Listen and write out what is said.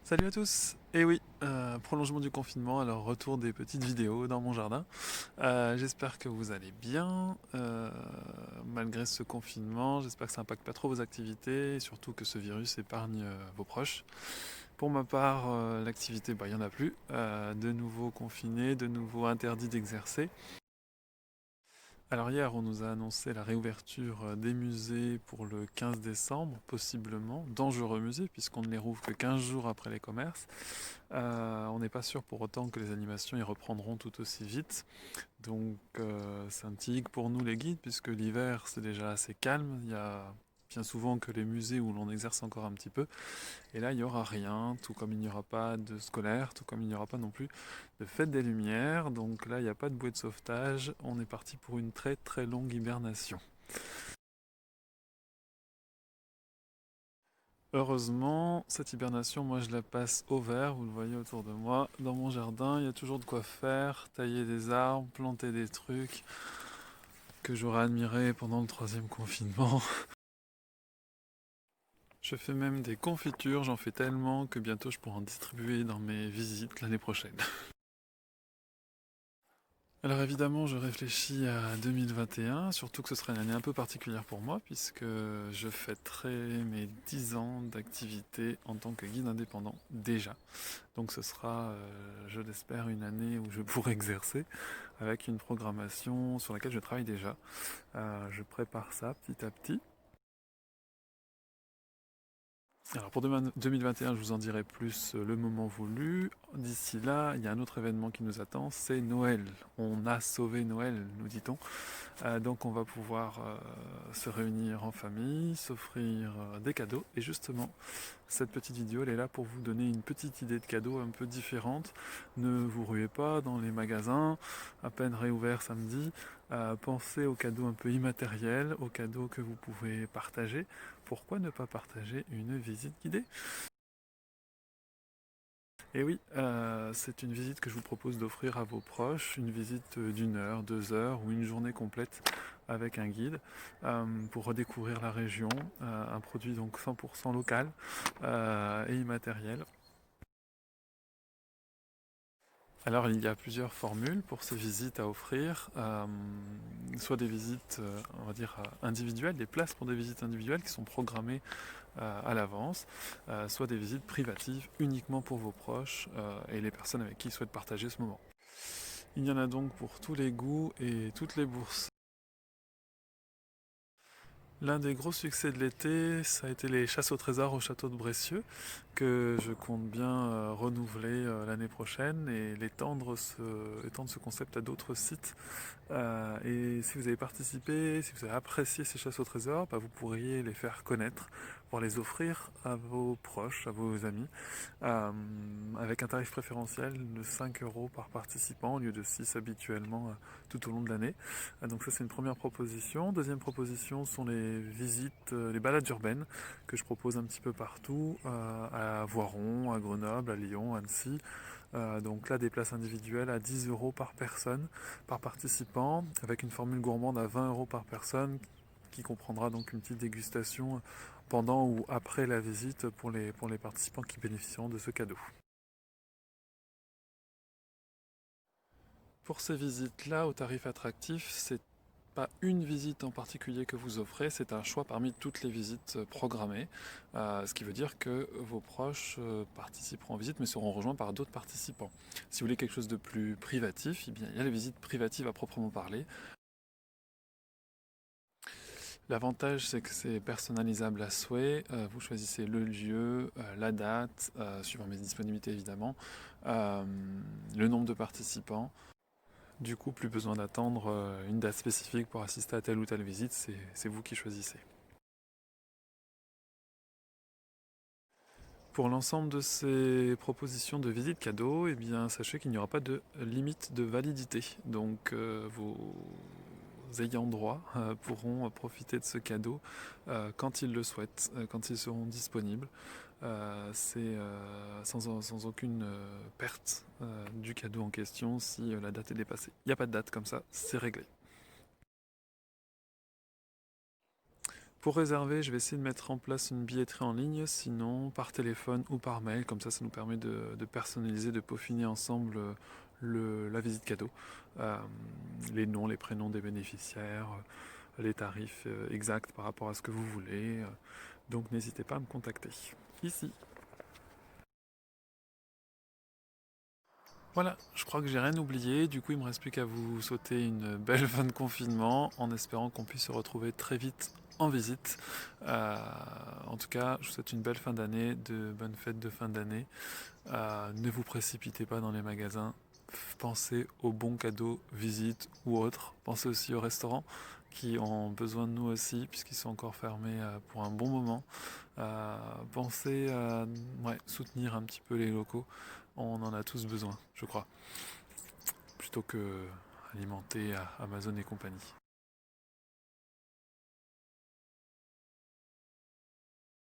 Salut à tous! Et oui, prolongement du confinement, alors retour des petites vidéos dans mon jardin. J'espère que vous allez bien malgré ce confinement. J'espère que ça n'impacte pas trop vos activités et surtout que ce virus épargne vos proches. Pour ma part, l'activité, il n'y en a plus. De nouveau confiné, de nouveau interdit d'exercer. Alors hier, on nous a annoncé la réouverture des musées pour le 15 décembre, possiblement. Dangereux musées, puisqu'on ne les rouvre que 15 jours après les commerces. On n'est pas sûr pour autant que les animations y reprendront tout aussi vite. Donc c'est un petit hic pour nous les guides, puisque l'hiver c'est déjà assez calme. Il y a bien souvent que les musées où l'on exerce encore un petit peu. Et là il n'y aura rien, tout comme il n'y aura pas de scolaire, tout comme il n'y aura pas non plus de fête des Lumières. Donc là il n'y a pas de bouée de sauvetage. On est parti pour une très très longue hibernation. Heureusement, cette hibernation, moi je la passe au vert, vous le voyez autour de moi. Dans mon jardin, il y a toujours de quoi faire, tailler des arbres, planter des trucs que j'aurais admiré pendant le troisième confinement. Je fais même des confitures, j'en fais tellement que bientôt je pourrai en distribuer dans mes visites l'année prochaine. Alors évidemment, je réfléchis à 2021, surtout que ce sera une année un peu particulière pour moi, puisque je fêterai mes 10 ans d'activité en tant que guide indépendant, déjà. Donc ce sera, je l'espère, une année où je pourrai exercer, avec une programmation sur laquelle je travaille déjà. Je prépare ça petit à petit. Alors pour 2021, je vous en dirai plus le moment voulu. D'ici là, il y a un autre événement qui nous attend, c'est Noël. On a sauvé Noël, nous dit-on. Donc on va pouvoir se réunir en famille, s'offrir des cadeaux. Et justement, cette petite vidéo, elle est là pour vous donner une petite idée de cadeau un peu différente. Ne vous ruez pas dans les magasins, à peine réouverts samedi. Pensez aux cadeaux un peu immatériels, aux cadeaux que vous pouvez partager. Pourquoi ne pas partager une visite guidée? Et oui, c'est une visite que je vous propose d'offrir à vos proches, une visite d'une heure, 2 heures ou une journée complète avec un guide pour redécouvrir la région, un produit donc 100% local et immatériel. Alors il y a plusieurs formules pour ces visites à offrir, soit des visites, on va dire, individuelles, des places pour des visites individuelles qui sont programmées à l'avance, soit des visites privatives uniquement pour vos proches et les personnes avec qui ils souhaitent partager ce moment. Il y en a donc pour tous les goûts et toutes les bourses. L'un des gros succès de l'été, ça a été les chasses au trésor au château de Bressieux, que je compte bien renouveler l'année prochaine et étendre ce concept à d'autres sites. Et si vous avez participé, si vous avez apprécié ces chasses au trésor, bah, vous pourriez les faire connaître pour les offrir à vos proches, à vos amis, euh, avec un tarif préférentiel de 5 euros par participant au lieu de 6 habituellement tout au long de l'année. Donc ça c'est une première proposition. Deuxième proposition sont les visites, les balades urbaines que je propose un petit peu partout, à Voiron, à Grenoble, à Lyon, à Annecy. Donc là des places individuelles à 10 euros par personne, par participant, avec une formule gourmande à 20 euros par personne qui comprendra donc une petite dégustation pendant ou après la visite pour les participants qui bénéficieront de ce cadeau. Pour ces visites-là, au tarif attractif, c'est pas une visite en particulier que vous offrez, c'est un choix parmi toutes les visites programmées, ce qui veut dire que vos proches participeront en visite mais seront rejoints par d'autres participants. Si vous voulez quelque chose de plus privatif, eh bien, il y a les visites privatives à proprement parler. L'avantage, c'est que c'est personnalisable à souhait. Vous choisissez le lieu, la date, suivant mes disponibilités évidemment, euh, le nombre de participants. Du coup, plus besoin d'attendre une date spécifique pour assister à telle ou telle visite, c'est vous qui choisissez. Pour l'ensemble de ces propositions de visite cadeau, eh bien, sachez qu'il n'y aura pas de limite de validité. Donc, vos ayants droit pourront profiter de ce cadeau quand ils le souhaitent, quand ils seront disponibles. C'est sans aucune perte du cadeau en question si la date est dépassée. Il n'y a pas de date comme ça, c'est réglé. Pour réserver, je vais essayer de mettre en place une billetterie en ligne, sinon par téléphone ou par mail, comme ça nous permet de personnaliser, de peaufiner ensemble la visite cadeau. Euh, les noms, les prénoms des bénéficiaires, les tarifs exacts par rapport à ce que vous voulez. Donc n'hésitez pas à me contacter. Ici. Voilà, je crois que j'ai rien oublié, du coup il me reste plus qu'à vous souhaiter une belle fin de confinement en espérant qu'on puisse se retrouver très vite en visite. Euh, En tout cas, je vous souhaite une belle fin d'année, de bonnes fêtes de fin d'année. Ne vous précipitez pas dans les magasins, pensez aux bons cadeaux, visites ou autres. Pensez aussi aux restaurants qui ont besoin de nous aussi puisqu'ils sont encore fermés pour un bon moment. Pensez à soutenir un petit peu les locaux. On en a tous besoin, je crois, plutôt que alimenter Amazon et compagnie.